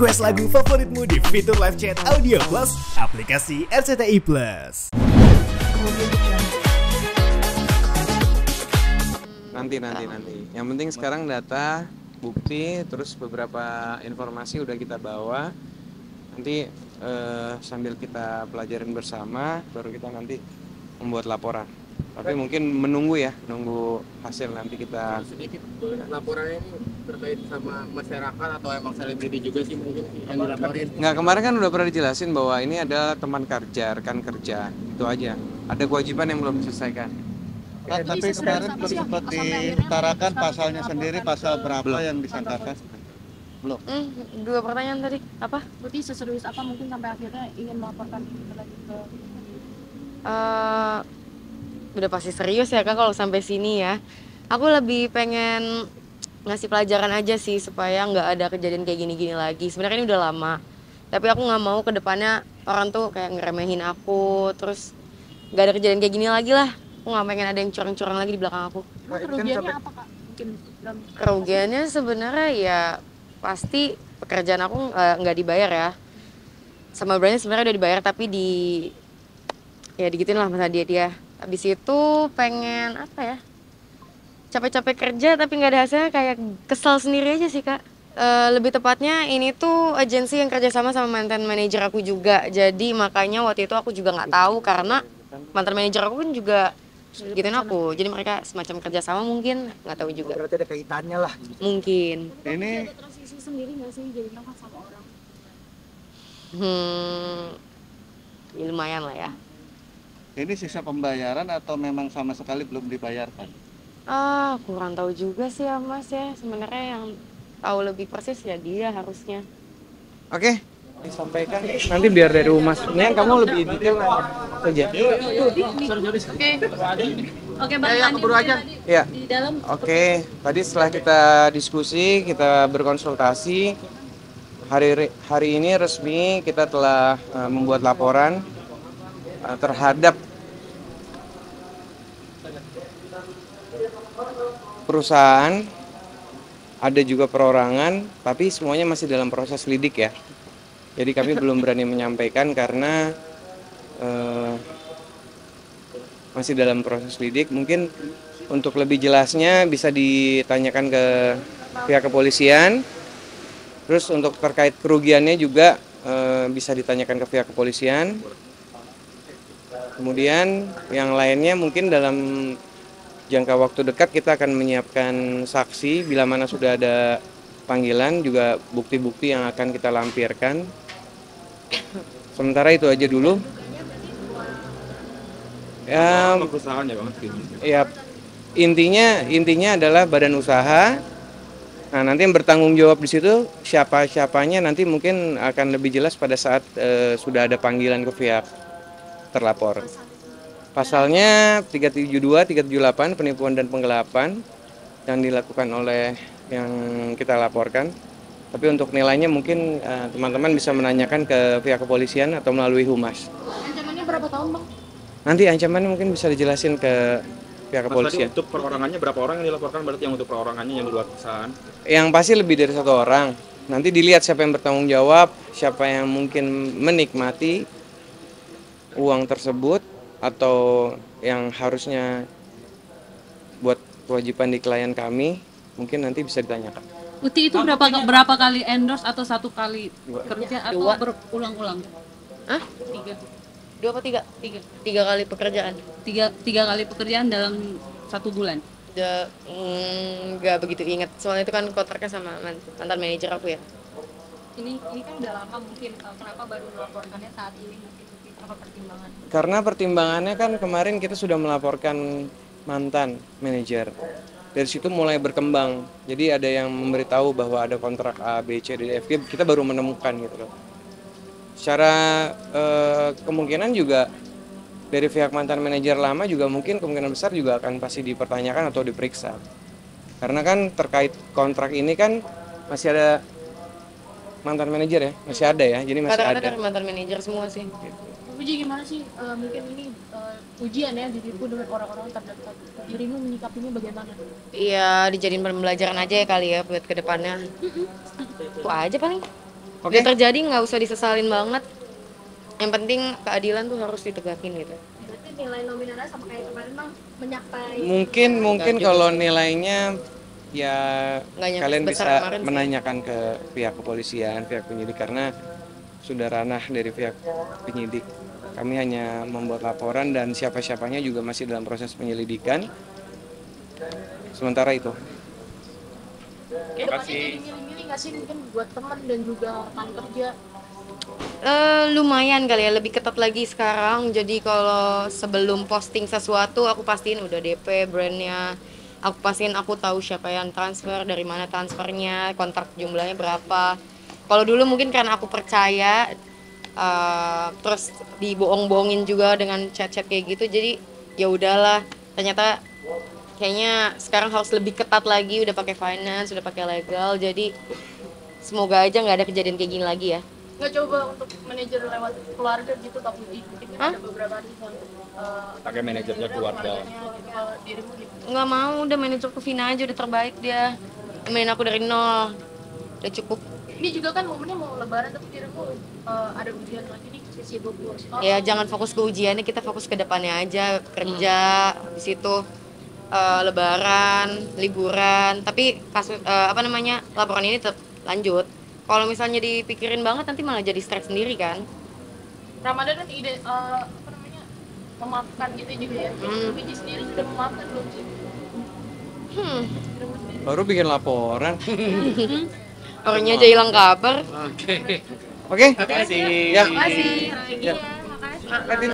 Request lagu favoritmu di fitur live chat Audio Plus aplikasi RCTI Plus. Nanti. Yang penting sekarang data, bukti, terus beberapa informasi udah kita bawa. Nanti sambil kita pelajarin bersama, baru kita nanti membuat laporan. Tapi mungkin nunggu hasil nanti kita. Sedikit laporannya ini terkait sama masyarakat atau emang selebriti juga sih mungkin yang dilaporin? Nggak, kemarin kan udah pernah dijelasin bahwa ini adalah teman kerja, rekan kerja, itu aja. Ada kewajiban yang belum diselesaikan. Tapi kemarin belum sempat diutarakan pasalnya sendiri, pasal berapa yang disangkakan? Belum. Dua pertanyaan tadi apa? Berarti seserius apa mungkin sampai akhirnya ingin melaporkan ini lagi ke Udah pasti serius ya Kak kalau sampai sini ya. Aku lebih pengen ngasih pelajaran aja sih supaya nggak ada kejadian kayak gini-gini lagi. Sebenarnya ini udah lama, tapi aku nggak mau kedepannya orang tuh kayak ngeremehin aku, terus nggak ada kejadian kayak gini lagi lah. Aku nggak pengen ada yang curang-curang lagi di belakang aku. kerugiannya apa Kak? Mungkin Kerugiannya sebenarnya ya pasti pekerjaan aku nggak dibayar ya. Sama brandnya sebenarnya udah dibayar tapi digituin lah masa dia. Habis itu pengen apa ya? Capek-capek kerja tapi nggak ada hasilnya, kayak kesel sendiri aja sih Kak. Lebih tepatnya ini tuh agensi yang kerjasama sama mantan manajer aku juga. Jadi makanya waktu itu aku juga nggak tahu karena mantan manajer aku kan juga gituin aku. Jadi mereka semacam kerjasama mungkin, nggak tahu juga. Berarti ada kaitannya lah. Mungkin. Ini ada transisi sendiri nggak sih jadi nafas sama orang? Ya lumayan lah ya. ini sisa pembayaran atau memang sama sekali belum dibayarkan? Kurang tahu juga sih ya Mas ya. Sebenarnya yang tahu lebih persis ya dia harusnya. Oke, disampaikan. Nanti biar dari Humasnya kamu lebih detail aja. Oke Bang, lanjut aja. Ya. di dalam. Oke, tadi setelah kita diskusi, kita berkonsultasi, hari ini resmi kita telah membuat laporan terhadap perusahaan, ada juga perorangan, tapi semuanya masih dalam proses lidik ya. Jadi kami belum berani menyampaikan karena masih dalam proses lidik. Mungkin untuk lebih jelasnya bisa ditanyakan ke pihak kepolisian. Terus untuk terkait kerugiannya juga bisa ditanyakan ke pihak kepolisian. Kemudian yang lainnya mungkin dalam jangka waktu dekat kita akan menyiapkan saksi bila mana sudah ada panggilan, juga bukti-bukti yang akan kita lampirkan. Sementara itu aja dulu. Ya, intinya adalah badan usaha. Nah, nanti yang bertanggung jawab di situ siapanya nanti mungkin akan lebih jelas pada saat sudah ada panggilan ke pihak terlapor. Pasalnya 372, 378 penipuan dan penggelapan yang dilakukan oleh yang kita laporkan. Tapi untuk nilainya mungkin teman-teman bisa menanyakan ke pihak kepolisian atau melalui Humas. Ancamannya berapa tahun Bang? Nanti ancamannya mungkin bisa dijelasin ke pihak kepolisian. Untuk perorangannya berapa orang yang dilaporkan, berarti yang untuk perorangannya yang di luar perusahaan? Yang pasti lebih dari 1 orang. Nanti dilihat siapa yang bertanggung jawab, siapa yang mungkin menikmati uang tersebut atau yang harusnya buat kewajiban di klien kami, mungkin nanti bisa ditanyakan. Uti itu berapa kali endorse atau 1 kali kerja atau berulang-ulang? Hah? 2 apa 3? 3 kali pekerjaan. 3 kali pekerjaan dalam 1 bulan? Nggak begitu ingat, soalnya itu kan kontraknya sama mantan manajer aku ya. Ini kan udah lama mungkin, kenapa baru melaporkannya saat ini mungkin apa pertimbangan? Karena pertimbangannya kan kemarin kita sudah melaporkan mantan manajer. Dari situ mulai berkembang. Jadi ada yang memberitahu bahwa ada kontrak A, B, C, D, F, G, kita baru menemukan gitu loh. Secara kemungkinan juga dari pihak mantan manajer lama juga mungkin kemungkinan besar juga akan pasti dipertanyakan atau diperiksa. Karena kan terkait kontrak ini kan masih ada mantan manajer ya, masih ada ya, jadi masih ada. Kata-kata mantan manajer semua sih. Uji gimana sih, mungkin ini ujian ya ditipu dengan orang-orang terdekat. Dirimu menyikapinya bagaimana? Iya, dijadiin pembelajaran aja ya kali ya buat kedepannya. Itu aja paling. Oke. Udah terjadi nggak usah disesalin banget. Yang penting keadilan tuh harus ditegakin gitu. Berarti nilai nominalnya sama kayak kemarin bang, mencapai Mungkin kalau nilainya ya Nggak nyampe kalian sebesar bisa kemarin sih. menanyakan ke pihak kepolisian, pihak penyidik karena sudah ranah dari pihak penyidik. Kami hanya membuat laporan dan siapa-siapanya juga masih dalam proses penyelidikan. Sementara itu. kedepannya jadi milih-milih nggak sih mungkin buat teman dan juga rekan kerja? Lumayan kali ya, lebih ketat lagi sekarang. Jadi kalau sebelum posting sesuatu aku pastiin udah DP brandnya, aku pastiin aku tahu siapa yang transfer, dari mana transfernya, kontak jumlahnya berapa. Kalau dulu mungkin karena aku percaya, terus dibohong-bohongin juga dengan chat-chat kayak gitu, jadi ya udahlah. Ternyata kayaknya sekarang harus lebih ketat lagi, udah pakai finance, udah pakai legal, jadi semoga aja nggak ada kejadian kayak gini lagi ya. Nggak coba untuk manajer lewat keluarga gitu tapi mungkin Hah? ada beberapa artis yang Pakai manajernya keluarga. gitu, kalau dirimu gitu. Nggak mau, udah manajerku Vina aja udah terbaik dia, temenin aku dari nol, udah cukup. Ini juga kan momennya mau lebaran tapi dirimu ada ujian lagi nih, sibuk ngurus sekolah. Ya jangan fokus ke ujiannya, kita fokus ke depannya aja, kerja di situ, lebaran, liburan. Tapi kasus laporan ini tetap lanjut. Kalau misalnya dipikirin banget nanti malah jadi stres sendiri kan. Ramadan kan ide memaafkan gitu juga ya. Biji sendiri sudah memaafkan belum sih? Baru bikin laporan. Orangnya aja hilang kabar. Oke? Terima kasih. Ya. Makasih. Ya. Makasih.